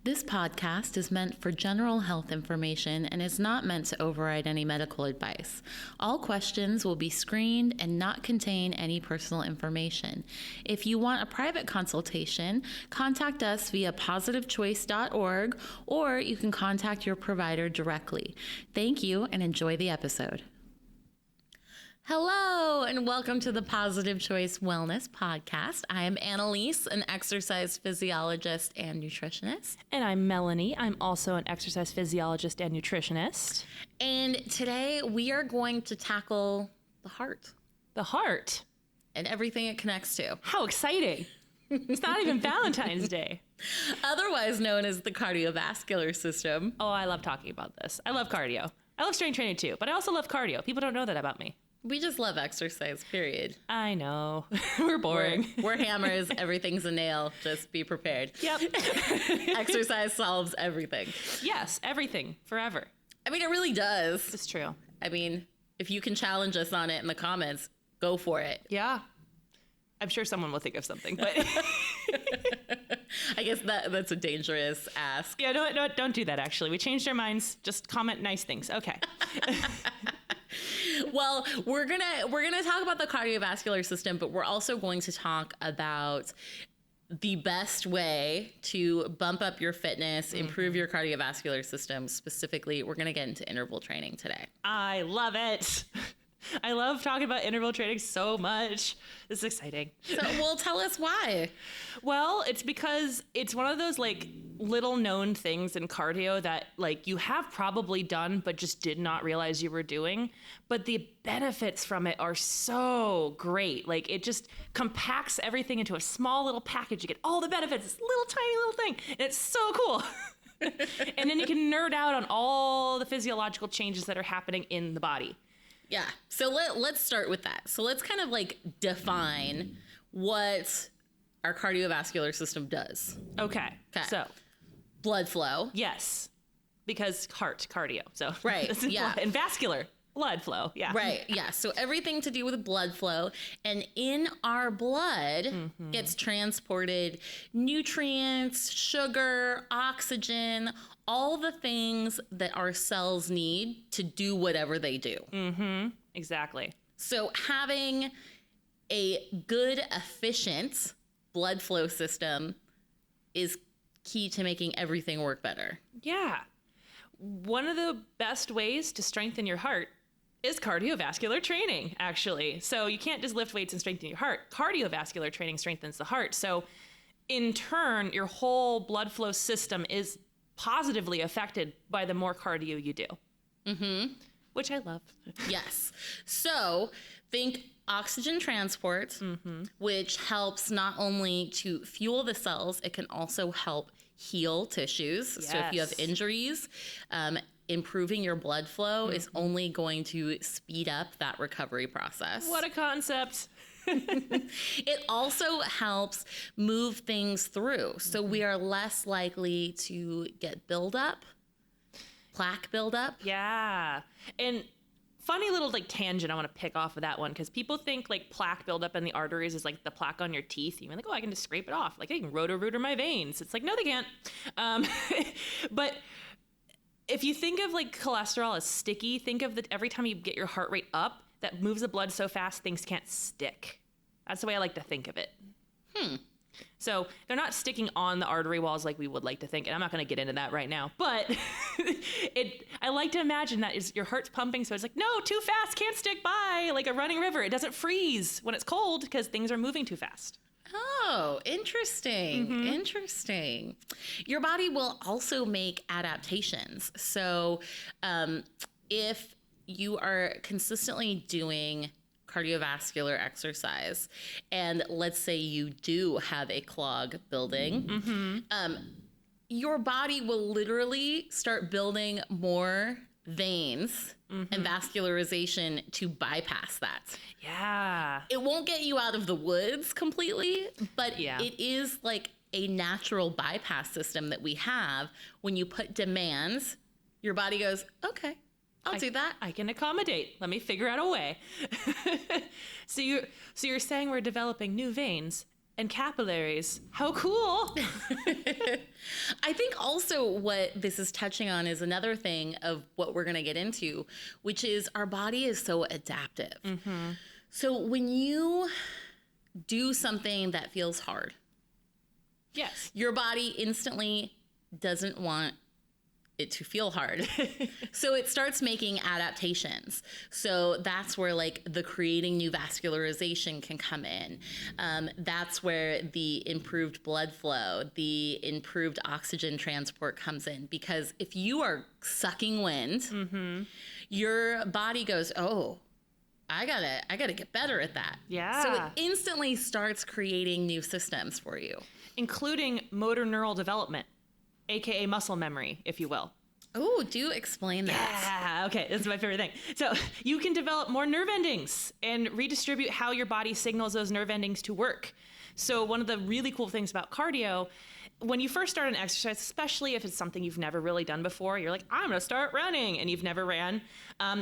This podcast is meant for general health information and is not meant to override any medical advice. All questions will be screened and not contain any personal information. If you want a private consultation, contact us via positivechoice.org, or you can contact your provider directly. Thank you and enjoy the episode. Hello, and welcome to the Positive Choice Wellness Podcast. I am Annalise, an exercise physiologist and nutritionist. And I'm Melanie. I'm also an exercise physiologist and nutritionist. And today we are going to tackle the heart. The heart? And everything it connects to. How exciting. It's not even Valentine's Day. Otherwise known as the cardiovascular system. Oh, I love talking about this. I love cardio. I love strength training too, but I also love cardio. People don't know that about me. We just love exercise, period. I know. We're boring. We're hammers. Everything's a nail. Just be prepared. Yep. Exercise solves everything. Yes, everything. Forever. I mean, it really does. It's true. I mean, if you can challenge us on it in the comments, go for it. Yeah. I'm sure someone will think of something, but... I guess that's a dangerous ask. Yeah, no, don't do that, actually. We changed our minds. Just comment nice things. Okay. Well, we're gonna talk about the cardiovascular system, but we're also going to talk about the best way to bump up your fitness, improve your cardiovascular system. Specifically, we're gonna get into interval training today. I love it. I love talking about interval training so much. This is exciting. So, well, tell us why. Well, it's because it's one of those like little known things in cardio that like you have probably done, but just did not realize you were doing. But the benefits from it are so great. Like it just compacts everything into a small little package. You get all the benefits, this little tiny little thing. And it's so cool. And then you can nerd out on all the physiological changes that are happening in the body. Yeah. So let's start with that. So let's kind of like define what our cardiovascular system does. Okay. So blood flow. Yes. Because heart, cardio. So right. Yeah. And vascular blood flow. Yeah. Right. Yeah. So everything to do with blood flow, and in our blood gets transported nutrients, sugar, oxygen, all the things that our cells need to do whatever they do. Exactly. So having a good, efficient blood flow system is key to making everything work better. Yeah. One of the best ways to strengthen your heart is cardiovascular training, actually. So you can't just lift weights and strengthen your heart. Cardiovascular training strengthens the heart. So in turn, your whole blood flow system is positively affected by the more cardio you do. Which I love. Yes. So think oxygen transport, which helps not only to fuel the cells, it can also help heal tissues. Yes. So if you have injuries, improving your blood flow is only going to speed up that recovery process. What a concept. It also helps move things through. So we are less likely to get buildup, plaque buildup. Yeah. And funny little like tangent I want to pick off of that one, because people think like plaque buildup in the arteries is like the plaque on your teeth. You're like, oh, I can just scrape it off. Like I can roto-rooter my veins. It's like, no, they can't. But if you think of like cholesterol as sticky, think of that every time you get your heart rate up, that moves the blood so fast things can't stick. That's the way I like to think of it. So they're not sticking on the artery walls like we would like to think. And I'm not going to get into that right now. But I like to imagine that is your heart's pumping. So it's like, no, too fast, can't stick by like a running river. It doesn't freeze when it's cold because things are moving too fast. Oh, interesting. Interesting. Your body will also make adaptations. So if you are consistently doing cardiovascular exercise, and let's say you do have a clog building, your body will literally start building more veins and vascularization to bypass that. Yeah. It won't get you out of the woods completely, but it is like a natural bypass system that we have. When you put demands, your body goes, okay, I'll do that. I can accommodate. Let me figure out a way. So you're saying we're developing new veins and capillaries. How cool. I think also what this is touching on is another thing of what we're going to get into, which is our body is so adaptive. So when you do something that feels hard, Yes. your body instantly doesn't want it to feel hard. So it starts making adaptations. So that's where like the creating new vascularization can come in. That's where the improved blood flow, the improved oxygen transport comes in. Because if you are sucking wind, your body goes, oh, I gotta get better at that. Yeah. So it instantly starts creating new systems for you. Including motor neural development, aka muscle memory, if you will. Oh, do explain that. Yeah, okay, this is my favorite thing. So you can develop more nerve endings and redistribute how your body signals those nerve endings to work. So one of the really cool things about cardio, when you first start an exercise, especially if it's something you've never really done before, you're like, I'm gonna start running, and you've never ran.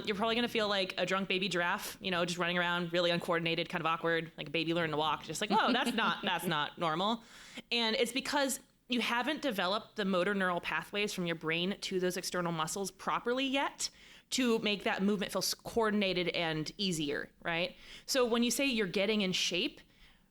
You're probably gonna feel like a drunk baby giraffe, just running around, really uncoordinated, kind of awkward, like a baby learning to walk, just like, oh, that's not normal. And it's because you haven't developed the motor neural pathways from your brain to those external muscles properly yet to make that movement feel coordinated and easier, right? So when you say you're getting in shape,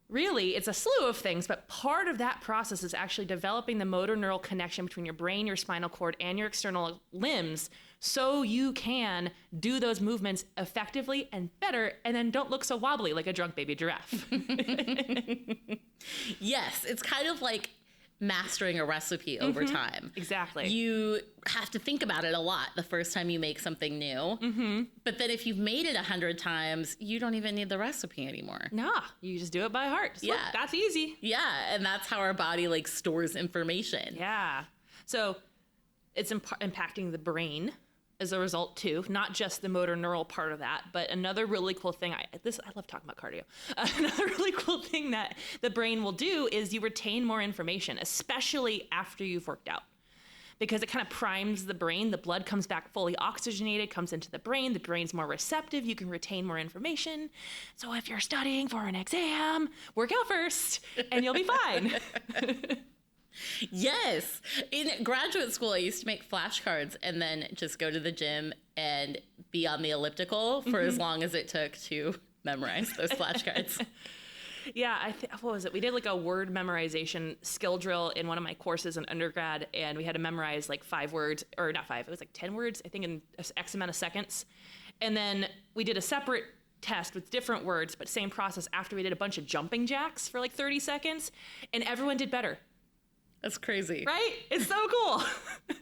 really, it's a slew of things, but part of that process is actually developing the motor neural connection between your brain, your spinal cord, and your external limbs so you can do those movements effectively and better and then don't look so wobbly like a drunk baby giraffe. Yes, it's kind of like mastering a recipe over time. Exactly. You have to think about it a lot the first time you make something new. But then if you've made it 100 times, you don't even need the recipe anymore. Nah, you just do it by heart. Just, Yeah. look, that's easy. Yeah, and that's how our body like stores information. Yeah. So it's impacting the brain as a result too, not just the motor neural part of that, but another really cool thing, I love talking about cardio. Another really cool thing that the brain will do is you retain more information, especially after you've worked out. Because it kind of primes the brain, the blood comes back fully oxygenated, comes into the brain's more receptive, you can retain more information. So if you're studying for an exam, work out first and you'll be fine. Yes. In graduate school, I used to make flashcards and then just go to the gym and be on the elliptical for as long as it took to memorize those flashcards. Yeah, what was it? We did like a word memorization skill drill in one of my courses in undergrad, and we had to memorize like 5 words, or not 5, it was like 10 words, I think in X amount of seconds. And then we did a separate test with different words, but same process after we did a bunch of jumping jacks for like 30 seconds, and everyone did better. That's crazy. Right? It's so cool. So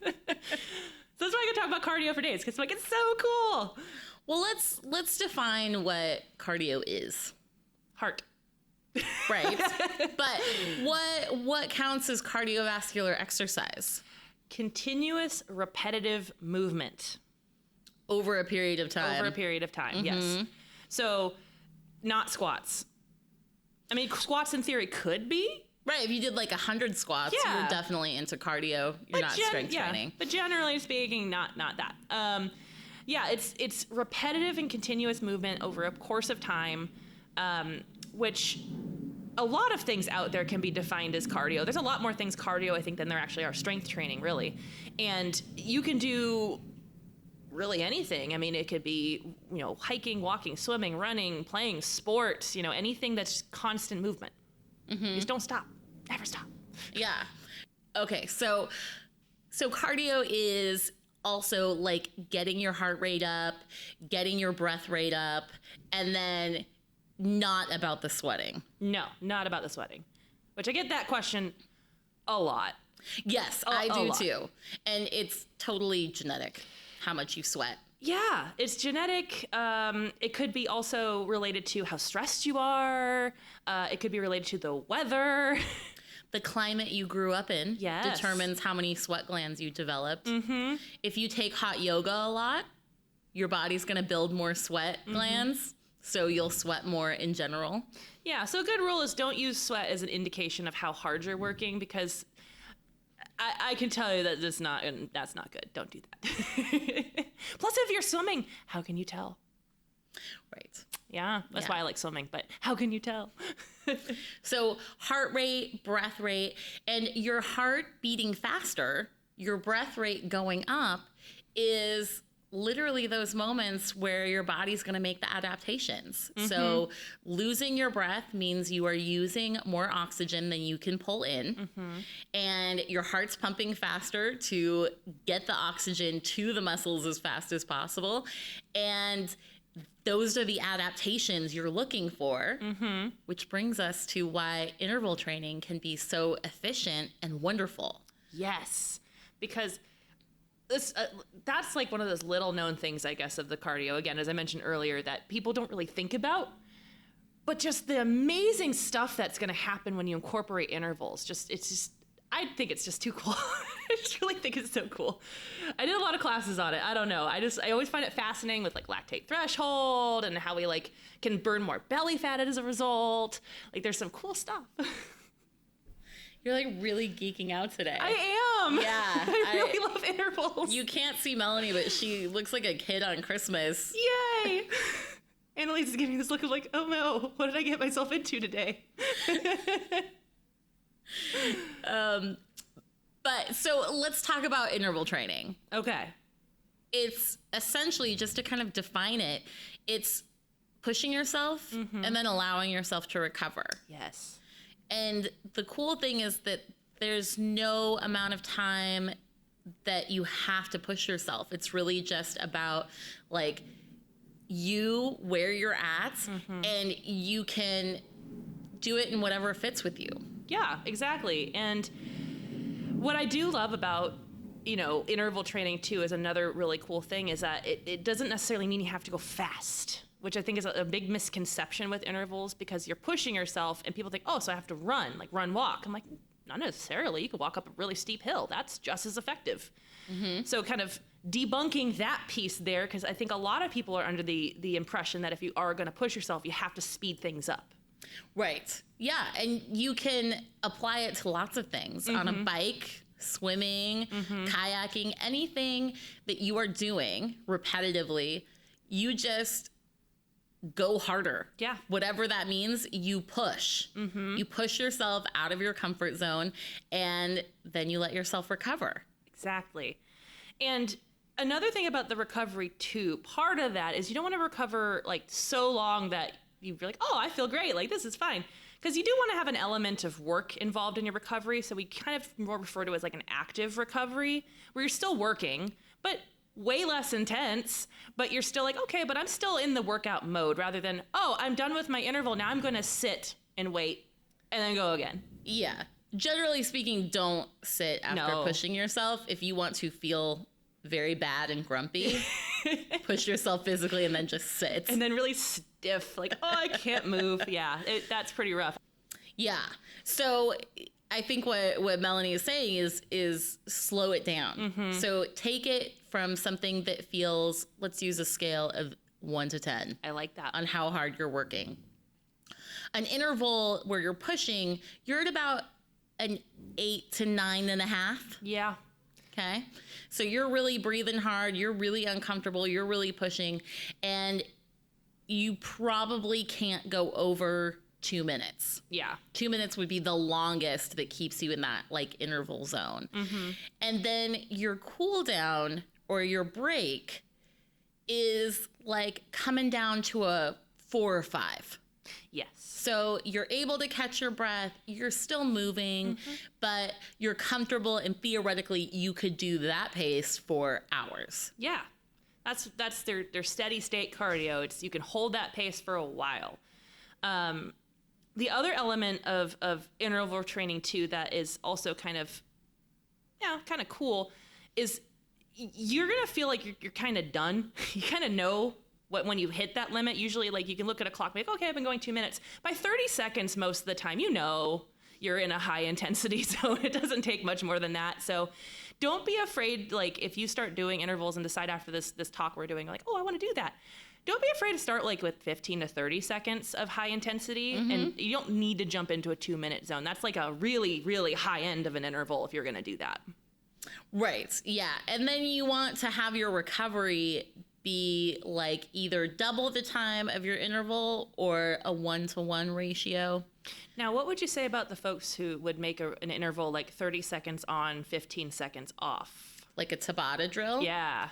that's why I can talk about cardio for days, because like it's so cool. Well, let's define what cardio is. Heart. Right. But what counts as cardiovascular exercise? Continuous repetitive movement. Over a period of time. Over a period of time, yes. So not squats. I mean, squats in theory could be. Right, if you did like 100 squats, Yeah. you're definitely into cardio. You're not strength training. But generally speaking, not that. It's repetitive and continuous movement over a course of time, which a lot of things out there can be defined as cardio. There's a lot more things cardio, I think, than there actually are strength training, really. And you can do really anything. I mean, it could be, hiking, walking, swimming, running, playing sports, anything that's constant movement. Just don't stop. Never stop. Yeah. Okay, so cardio is also like getting your heart rate up, getting your breath rate up, and then not about the sweating. No, not about the sweating. Which I get that question a lot. Yes, I do too. And it's totally genetic, how much you sweat. Yeah, it's genetic. It could be also related to how stressed you are. It could be related to the weather. The climate you grew up in determines how many sweat glands you developed. If you take hot yoga a lot, your body's going to build more sweat glands, so you'll sweat more in general. Yeah, so a good rule is don't use sweat as an indication of how hard you're working, because I can tell you that that's not good. Don't do that. Plus, if you're swimming, how can you tell? Right. Yeah, that's why I like swimming, but how can you tell? So heart rate, breath rate, and your heart beating faster, your breath rate going up is literally those moments where your body's going to make the adaptations. So losing your breath means you are using more oxygen than you can pull in, and your heart's pumping faster to get the oxygen to the muscles as fast as possible. And those are the adaptations you're looking for, which brings us to why interval training can be so efficient and wonderful. Yes, because this that's like one of those little known things, I guess, of the cardio. Again, as I mentioned earlier, that people don't really think about, but just the amazing stuff that's going to happen when you incorporate intervals. I think it's just too cool. I just really think it's so cool. I did a lot of classes on it. I don't know. I always find it fascinating with like lactate threshold and how we like can burn more belly fat as a result. Like there's some cool stuff. You're like really geeking out today. I am. Yeah. I really love intervals. You can't see Melanie, but she looks like a kid on Christmas. Yay. Annalise is giving me this look of like, oh no, what did I get myself into today? But so let's talk about interval training. Okay. It's essentially, just to kind of define it, it's pushing yourself and then allowing yourself to recover. Yes. And the cool thing is that there's no amount of time that you have to push yourself. It's really just about like you where you're at, and you can do it in whatever fits with you. Yeah, exactly. And what I do love about, interval training too is another really cool thing is that it doesn't necessarily mean you have to go fast, which I think is a big misconception with intervals, because you're pushing yourself and people think, oh, so I have to run, walk. I'm like, not necessarily. You could walk up a really steep hill. That's just as effective. So kind of debunking that piece there, because I think a lot of people are under the impression that if you are going to push yourself, you have to speed things up. Right. Yeah. And you can apply it to lots of things on a bike, swimming, kayaking, anything that you are doing repetitively. You just go harder. Yeah. Whatever that means, you push. You push yourself out of your comfort zone, and then you let yourself recover. Exactly. And another thing about the recovery too, part of that is you don't want to recover like so long that you're like, oh, I feel great. Like this is fine. Because you do want to have an element of work involved in your recovery. So we kind of more refer to it as like an active recovery, where you're still working, but way less intense, but you're still like, okay, but I'm still in the workout mode, rather than, oh, I'm done with my interval. Now I'm going to sit and wait and then go again. Yeah. Generally speaking, don't sit after pushing yourself. If you want to feel very bad and grumpy, push yourself physically and then just sit. And then really stiff, like, oh, I can't move. Yeah, that's pretty rough. Yeah. So I think what Melanie is saying is slow it down. So take it from something that feels, let's use a scale of 1 to 10. I like that. On how hard you're working. An interval where you're pushing, you're at about an 8 to 9.5. Yeah. Okay. So you're really breathing hard. You're really uncomfortable. You're really pushing. And you probably can't go over 2 minutes. Yeah. 2 minutes would be the longest that keeps you in that like interval zone. And then your cool down or your break is like coming down to a 4 or 5. Yes. So you're able to catch your breath, you're still moving, but you're comfortable, and theoretically you could do that pace for hours. Yeah. That's their steady state cardio. It's you can hold that pace for a while. The other element of interval training too that is also kind of cool is you're gonna feel like you're kind of done. You kind of know when you hit that limit. Usually, like you can look at a clock, and be like, okay, I've been going 2 minutes. By 30 seconds, most of the time, you're in a high intensity zone. It doesn't take much more than that. So don't be afraid. Like if you start doing intervals and decide after this talk we're doing, like, oh, I want to do that. Don't be afraid to start like with 15 to 30 seconds of high intensity. And you don't need to jump into a 2-minute zone. That's like a really, really high end of an interval if you're going to do that. Right. Yeah. And then you want to have your recovery be like either double the time of your interval or a 1-to-1 ratio. Now, what would you say about the folks who would make an interval like 30 seconds on, 15 seconds off? Like a Tabata drill? Yeah.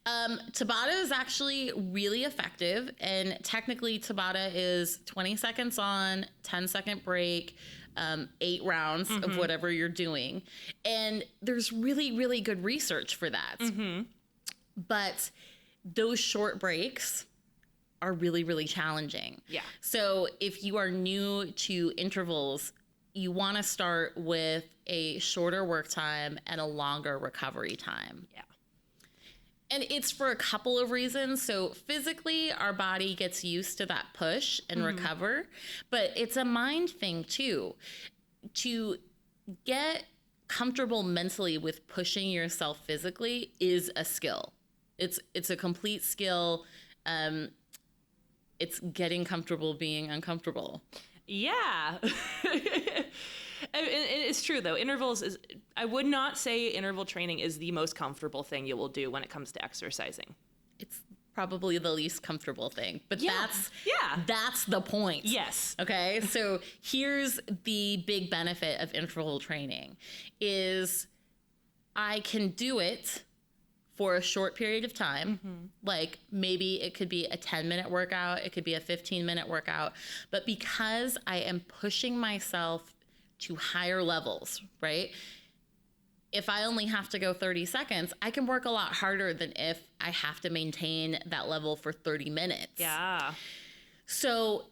Tabata is actually really effective. And technically, Tabata is 20 seconds on, 10-second break, 8 rounds of whatever you're doing. And there's really, really good research for that. But those short breaks are really, really challenging. Yeah. So if you are new to intervals, you want to start with a shorter work time and a longer recovery time. Yeah. And it's for a couple of reasons. So physically, our body gets used to that push and recover, but it's a mind thing too. To get comfortable mentally with pushing yourself physically is a skill. It's a complete skill. It's getting comfortable being uncomfortable. Yeah. It's true, though. I would not say interval training is the most comfortable thing you will do when it comes to exercising. It's probably the least comfortable thing, but that's the point. Yes. Okay. So here's the big benefit of interval training is I can do it for a short period of time. Like maybe it could be a 10-minute workout, it could be a 15-minute workout, but because I am pushing myself to higher levels, right? If I only have to go 30 seconds, I can work a lot harder than if I have to maintain that level for 30 minutes. Yeah. So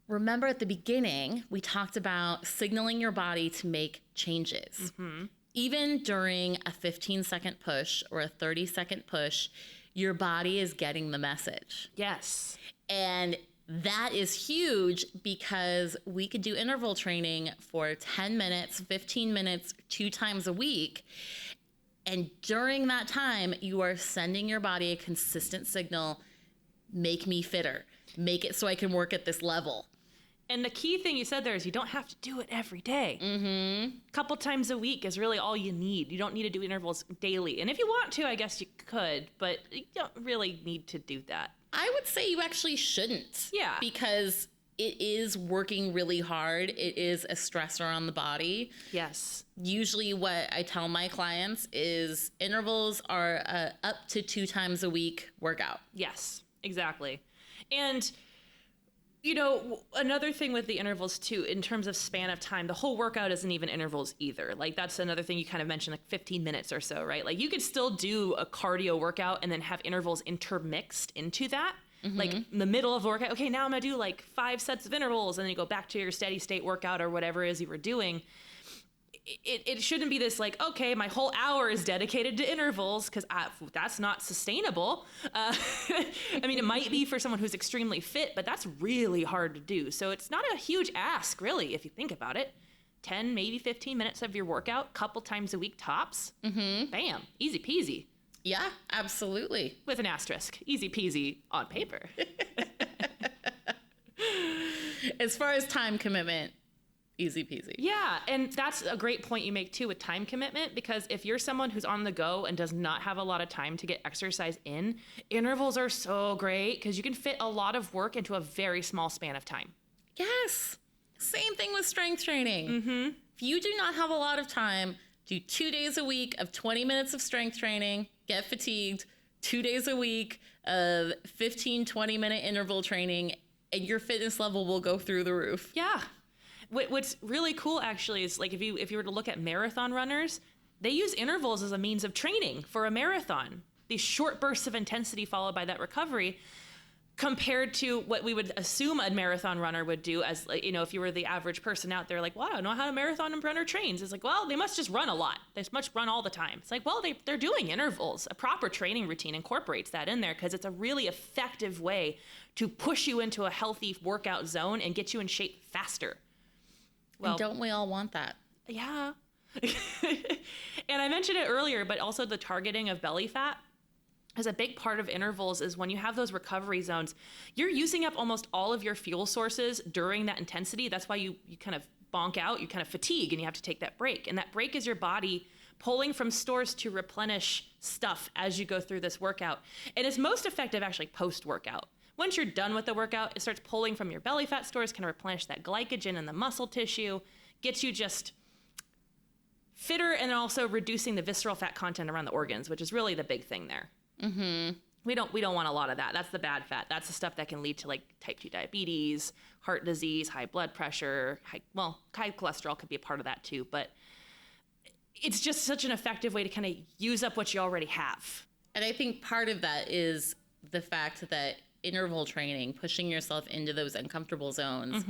remember at the beginning, we talked about signaling your body to make changes. Even during a 15-second push or a 30-second push, your body is getting the message. Yes. And that is huge because we could do interval training for 10 minutes, 15 minutes, 2 times a week. And during that time, you are sending your body a consistent signal, make me fitter, make it so I can work at this level. And the key thing you said there is you don't have to do it every day. A couple times a week is really all you need. You don't need to do intervals daily. And if you want to, I guess you could, but you don't really need to do that. I would say you actually shouldn't. Yeah. Because it is working really hard. It is a stressor on the body. Yes. Usually what I tell my clients is intervals are up to 2 times a week workout. Yes, exactly. And you know, another thing with the intervals too, in terms of span of time, the whole workout isn't even intervals either. Like that's another thing you kind of mentioned, like 15 minutes or so, right? Like you could still do a cardio workout and then have intervals intermixed into that. Like in the middle of the workout, okay, now I'm gonna do like 5 sets of intervals, and then you go back to your steady state workout or whatever it is you were doing. It shouldn't be this like, okay, my whole hour is dedicated to intervals, because that's not sustainable. I mean, it might be for someone who's extremely fit, but that's really hard to do. So it's not a huge ask, really, if you think about it. 10, maybe 15 minutes of your workout, couple times a week tops. Bam, easy peasy. Yeah, absolutely. With an asterisk, easy peasy on paper. As far as time commitment, easy peasy. Yeah, and that's a great point you make too with time commitment, because if you're someone who's on the go and does not have a lot of time to get exercise in, intervals are so great because you can fit a lot of work into a very small span of time. Yes. Same thing with strength training. If you do not have a lot of time, do 2 days a week of 20 minutes of strength training, get fatigued, 2 days a week of 15, 20-minute interval training, and your fitness level will go through the roof. Yeah. What's really cool, actually, is like if you were to look at marathon runners, they use intervals as a means of training for a marathon. These short bursts of intensity followed by that recovery, compared to what we would assume a marathon runner would do as, you know, if you were the average person out there, like, well, I don't know how a marathon runner trains. It's like, well, they must just run a lot. They must run all the time. It's like, well, they're doing intervals. A proper training routine incorporates that in there because it's a really effective way to push you into a healthy workout zone and get you in shape faster. Well, and don't we all want that? Yeah. And I mentioned it earlier, but also the targeting of belly fat is a big part of intervals. Is when you have those recovery zones, you're using up almost all of your fuel sources during that intensity. That's why you kind of bonk out, you kind of fatigue, and you have to take that break. And that break is your body pulling from stores to replenish stuff as you go through this workout. And it's most effective actually post-workout. Once you're done with the workout, it starts pulling from your belly fat stores, kind of replenish that glycogen in the muscle tissue, gets you just fitter, and also reducing the visceral fat content around the organs, which is really the big thing there. Mm-hmm. We don't want a lot of that. That's the bad fat. That's the stuff that can lead to like type 2 diabetes, heart disease, high blood pressure, high cholesterol could be a part of that too. But it's just such an effective way to kind of use up what you already have. And I think part of that is the fact that interval training, pushing yourself into those uncomfortable zones,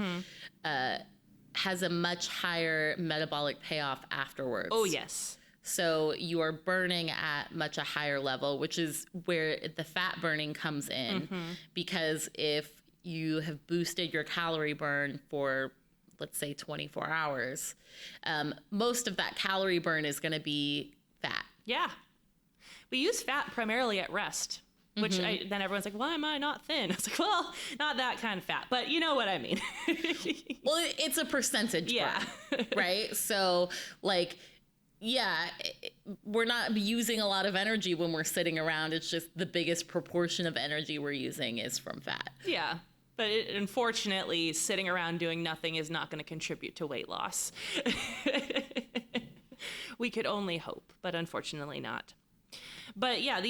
has a much higher metabolic payoff afterwards. Oh, yes. So you are burning at much a higher level, which is where the fat burning comes in. Because if you have boosted your calorie burn for, let's say, 24 hours, most of that calorie burn is going to be fat. Yeah. We use fat primarily at rest, which then everyone's like, why am I not thin? I was like, well, not that kind of fat, but you know what I mean. Well, it's a percentage burn, right? So, like, yeah, we're not using a lot of energy when we're sitting around. It's just the biggest proportion of energy we're using is from fat. Yeah. But unfortunately, sitting around doing nothing is not going to contribute to weight loss. We could only hope, but unfortunately not. But yeah,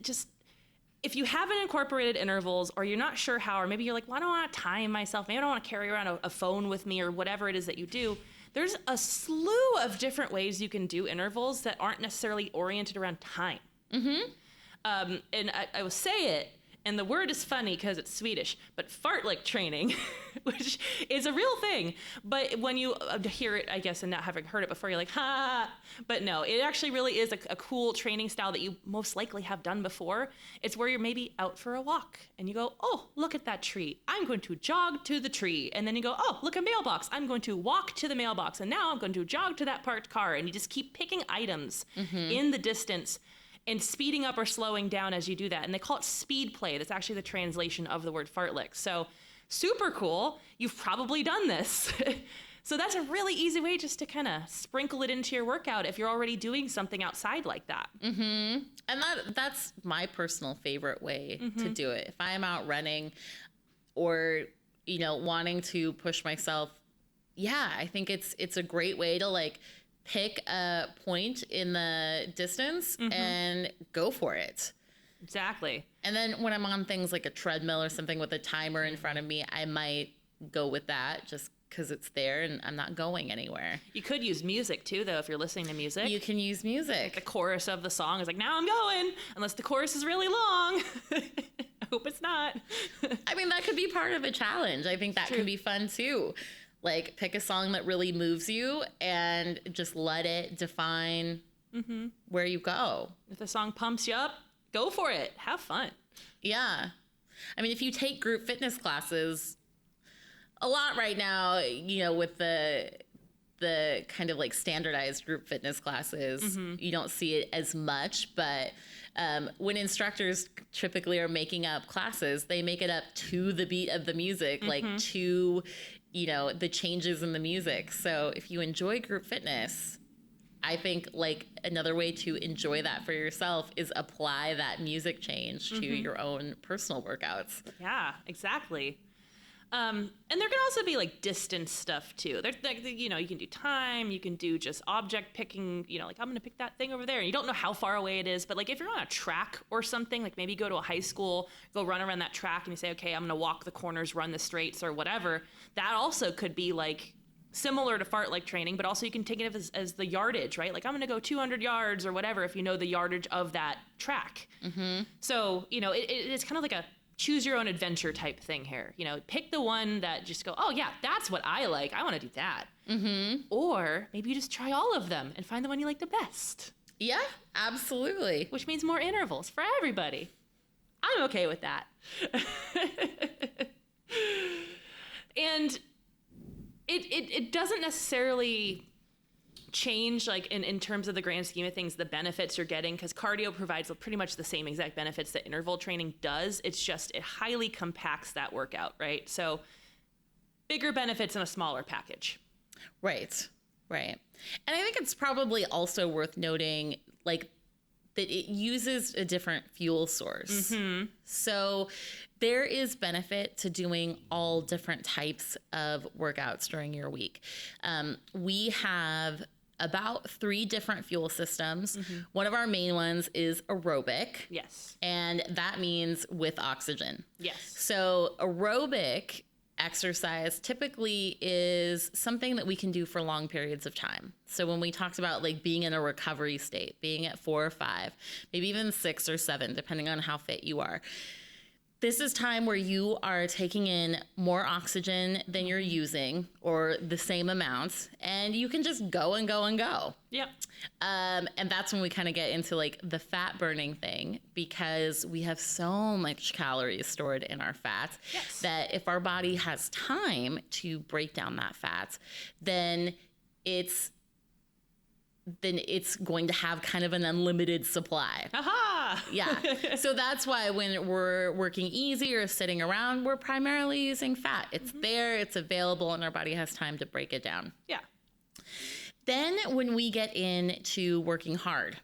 just if you haven't incorporated intervals, or you're not sure how, or maybe you're like, well, I don't want to time myself. Maybe I don't want to carry around a phone with me, or whatever it is that you do. There's a slew of different ways you can do intervals that aren't necessarily oriented around time. And I will say it, and the word is funny because it's Swedish, but fartlek training, which is a real thing. But when you hear it, I guess, and not having heard it before, you're like, ha. But no, it actually really is a cool training style that you most likely have done before. It's where you're maybe out for a walk and you go, oh, look at that tree. I'm going to jog to the tree. And then you go, oh, look, a mailbox. I'm going to walk to the mailbox. And now I'm going to jog to that parked car. And you just keep picking items in the distance and speeding up or slowing down as you do that. And they call it speed play. That's actually the translation of the word fartlek. So super cool. You've probably done this. So that's a really easy way just to kind of sprinkle it into your workout if you're already doing something outside like that. And that's my personal favorite way to do it. If I'm out running or, wanting to push myself, I think it's a great way to like pick a point in the distance and go for it. Exactly. And then when I'm on things like a treadmill or something with a timer in front of me, I might go with that just because it's there and I'm not going anywhere. You could use music too, though, if you're listening to music. You can use music. The chorus of the song is like, now I'm going, unless the chorus is really long. I hope it's not. I mean, that could be part of a challenge. I think that can be fun too. Like, pick a song that really moves you and just let it define where you go. If the song pumps you up, go for it. Have fun. Yeah. I mean, if you take group fitness classes, a lot right now, with the kind of like standardized group fitness classes, you don't see it as much. But when instructors typically are making up classes, they make it up to the beat of the music, like to the changes in the music. So if you enjoy group fitness, I think like another way to enjoy that for yourself is apply that music change to your own personal workouts. Yeah, exactly. And there can also be like distance stuff too. There's like, you can do time, you can do just object picking, like I'm going to pick that thing over there. And you don't know how far away it is, but like if you're on a track or something, like maybe go to a high school, go run around that track and you say, okay, I'm going to walk the corners, run the straights or whatever. That also could be like similar to fartlek training, but also you can take it as the yardage, right? Like I'm going to go 200 yards or whatever, if you know the yardage of that track. So, it's kind of like a choose your own adventure type thing here. Pick the one that just go, oh yeah, that's what I like. I want to do that. Or maybe you just try all of them and find the one you like the best. Yeah, absolutely. Which means more intervals for everybody. I'm okay with that. And it doesn't necessarily change like in terms of the grand scheme of things, the benefits you're getting, because cardio provides pretty much the same exact benefits that interval training does. It's just it highly compacts that workout, right? So bigger benefits in a smaller package. Right. Right. And I think it's probably also worth noting, like, that it uses a different fuel source. So there is benefit to doing all different types of workouts during your week. We have about 3 different fuel systems. One of our main ones is aerobic. Yes. And that means with oxygen. Yes. So aerobic exercise typically is something that we can do for long periods of time. So when we talked about like being in a recovery state, being at 4 or 5, maybe even 6 or 7, depending on how fit you are, this is time where you are taking in more oxygen than you're using, or the same amount, and you can just go and go and go. Yep. And that's when we kind of get into like the fat burning thing, because we have so much calories stored in our fats that if our body has time to break down that fat, then it's going to have kind of an unlimited supply. Aha! Yeah. So that's why when we're working easy or sitting around, we're primarily using fat. It's there, it's available, and our body has time to break it down. Yeah. Then when we get into working hard,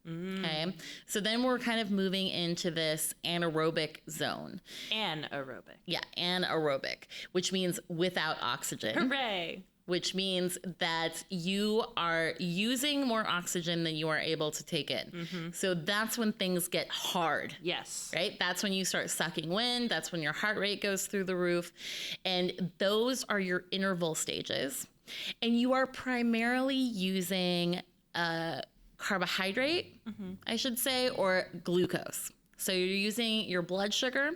okay, so then we're kind of moving into this anaerobic zone. Anaerobic. Yeah, anaerobic, which means without oxygen. Hooray! Which means that you are using more oxygen than you are able to take in. So that's when things get hard. Yes. Right? That's when you start sucking wind. That's when your heart rate goes through the roof. And those are your interval stages. And you are primarily using carbohydrate, I should say, or glucose. So you're using your blood sugar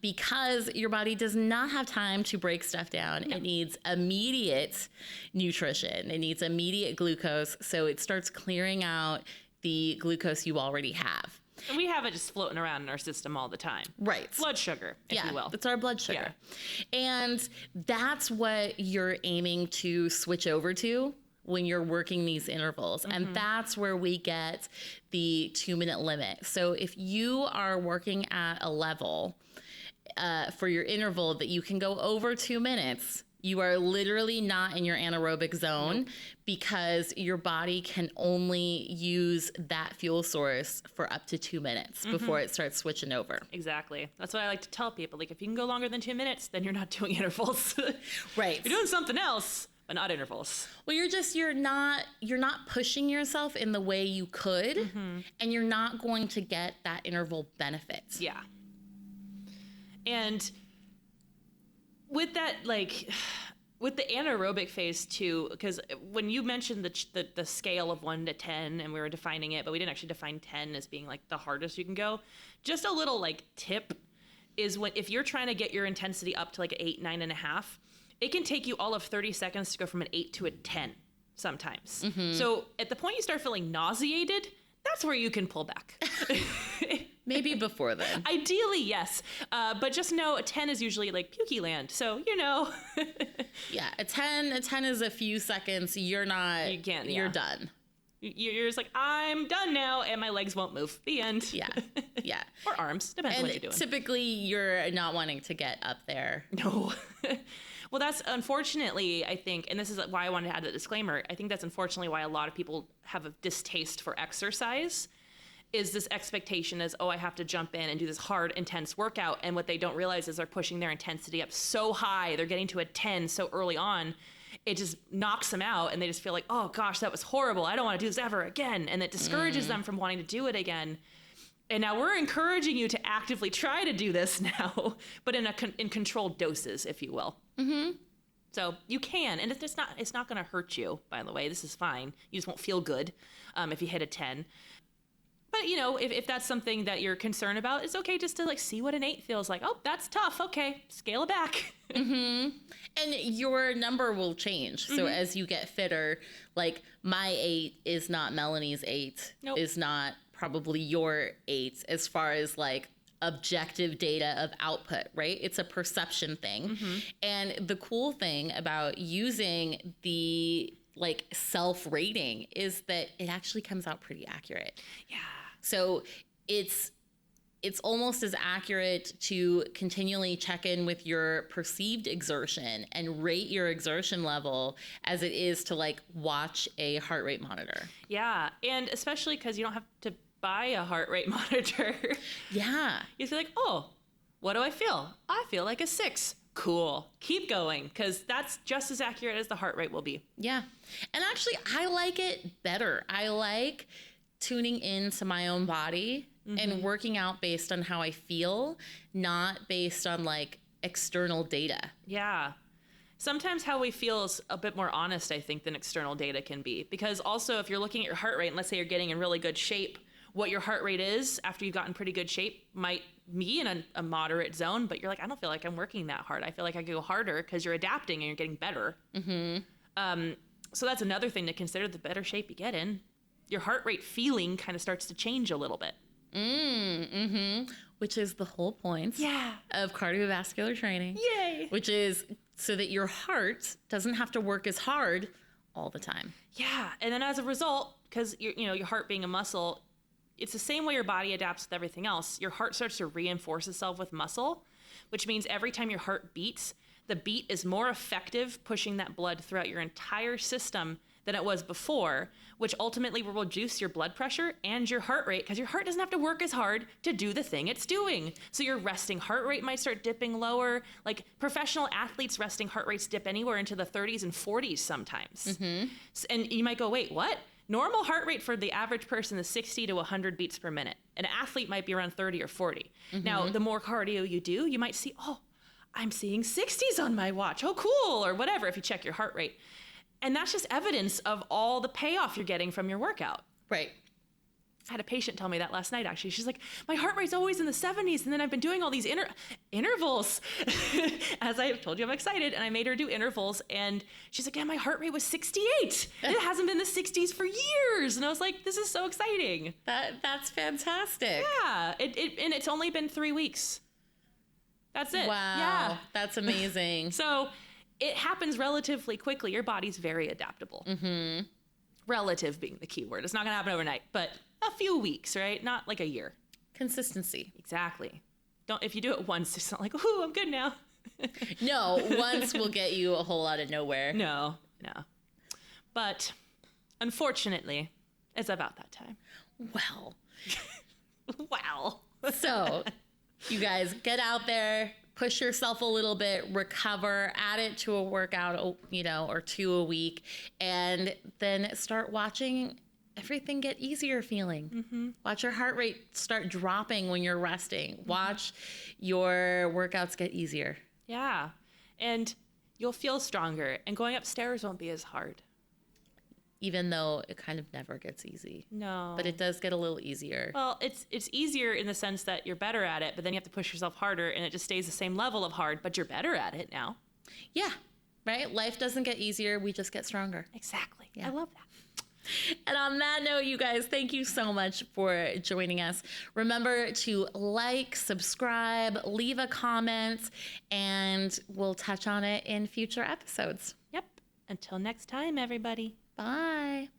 because your body does not have time to break stuff down. No. It needs immediate nutrition. It needs immediate glucose. So it starts clearing out the glucose you already have. And we have it just floating around in our system all the time. Right. Blood sugar, if you will. It's our blood sugar. Yeah. And that's what you're aiming to switch over to when you're working these intervals. And that's where we get the 2-minute limit. So if you are working at a level for your interval that you can go over 2 minutes, you are literally not in your anaerobic zone because your body can only use that fuel source for up to 2 minutes before it starts switching over. Exactly. That's what I like to tell people. Like, if you can go longer than 2 minutes, then you're not doing intervals. Right. You're doing something else, but not intervals. Well, you're not pushing yourself in the way you could, and you're not going to get that interval benefit. Yeah. And with that, like, with the anaerobic phase too, because when you mentioned the scale of 1 to 10, and we were defining it, but we didn't actually define 10 as being like the hardest you can go. Just a little like tip is if you're trying to get your intensity up to like 8, 9.5, it can take you all of 30 seconds to go from an 8 to a 10 sometimes. So at the point you start feeling nauseated, that's where you can pull back. Maybe before then. Ideally, yes. But just know a 10 is usually like pukey land. So, you know. Yeah, a 10 is a few seconds. You're done. You're just like, I'm done now, and my legs won't move. The end. Yeah, yeah. Or arms, depends on what you're doing. Typically, you're not wanting to get up there. No. Well, that's unfortunately, I think, and this is why I wanted to add the disclaimer, I think that's unfortunately why a lot of people have a distaste for exercise, is this expectation as, oh, I have to jump in and do this hard, intense workout. And what they don't realize is they're pushing their intensity up so high, they're getting to a 10 so early on, it just knocks them out, and they just feel like, oh gosh, that was horrible. I don't want to do this ever again. And it discourages them from wanting to do it again. And now we're encouraging you to actively try to do this now, but in controlled doses, if you will. So you can, and it's not going to hurt you, by the way. This is fine. You just won't feel good if you hit a 10. But, you know, if that's something that you're concerned about, it's okay just to, like, see what an 8 feels like. Oh, that's tough. Okay, scale it back. And your number will change. So as you get fitter, like, my 8 is not Melanie's 8, is not probably your 8 as far as, like, objective data of output, right? It's a perception thing. And the cool thing about using the like self-rating is that it actually comes out pretty accurate. Yeah. So it's it's almost as accurate to continually check in with your perceived exertion and rate your exertion level as it is to like watch a heart rate monitor. Yeah. And especially because you don't have to buy a heart rate monitor. Yeah. You feel like, oh, what do I feel? I feel like a 6. Cool. Keep going, because that's just as accurate as the heart rate will be. Yeah. And actually, I like it better. I like tuning into my own body and working out based on how I feel, not based on like external data. Yeah. Sometimes how we feel is a bit more honest, I think, than external data can be. Because also, if you're looking at your heart rate, and let's say you're getting in really good shape, what your heart rate is after you've gotten pretty good shape might be in a moderate zone, but you're like, I don't feel like I'm working that hard. I feel like I could go harder, because you're adapting and you're getting better. So that's another thing to consider. The better shape you get in, your heart rate feeling kind of starts to change a little bit. Which is the whole point of cardiovascular training. Yay! Which is so that your heart doesn't have to work as hard all the time. Yeah. And then as a result, because your heart being a muscle, it's the same way your body adapts with everything else. Your heart starts to reinforce itself with muscle, which means every time your heart beats, the beat is more effective pushing that blood throughout your entire system than it was before, which ultimately will reduce your blood pressure and your heart rate, because your heart doesn't have to work as hard to do the thing it's doing. So your resting heart rate might start dipping lower. Like professional athletes' resting heart rates dip anywhere into the 30s and 40s sometimes. And you might go, wait, what? Normal heart rate for the average person is 60 to 100 beats per minute. An athlete might be around 30 or 40. Now, the more cardio you do, you might see, oh, I'm seeing 60s on my watch. Oh, cool, or whatever, if you check your heart rate. And that's just evidence of all the payoff you're getting from your workout. Right. I had a patient tell me that last night, actually. She's like, my heart rate's always in the 70s, and then I've been doing all these intervals. As I told you, I'm excited, and I made her do intervals, and she's like, yeah, my heart rate was 68. It hasn't been the 60s for years. And I was like, this is so exciting. That's fantastic. Yeah, and it's only been 3 weeks. That's it. Wow. Yeah. That's amazing. So it happens relatively quickly. Your body's very adaptable. Relative being the key word. It's not going to happen overnight, but a few weeks, right? Not like a year. Consistency. Exactly. If you do it once, it's not like, ooh, I'm good now. No, once will get you a whole lot of nowhere. No. But unfortunately, it's about that time. Well. Wow. So, you guys, get out there, push yourself a little bit, recover, add it to a workout, or 2 a week, and then start watching everything get easier feeling. Watch your heart rate start dropping when you're resting. Watch your workouts get easier. Yeah. And you'll feel stronger, and going upstairs won't be as hard. Even though it kind of never gets easy. No. But it does get a little easier. Well, it's easier in the sense that you're better at it, but then you have to push yourself harder, and it just stays the same level of hard, but you're better at it now. Yeah, right? Life doesn't get easier. We just get stronger. Exactly. Yeah. I love that. And on that note, you guys, thank you so much for joining us. Remember to like, subscribe, leave a comment, and we'll touch on it in future episodes. Yep. Until next time, everybody. Bye.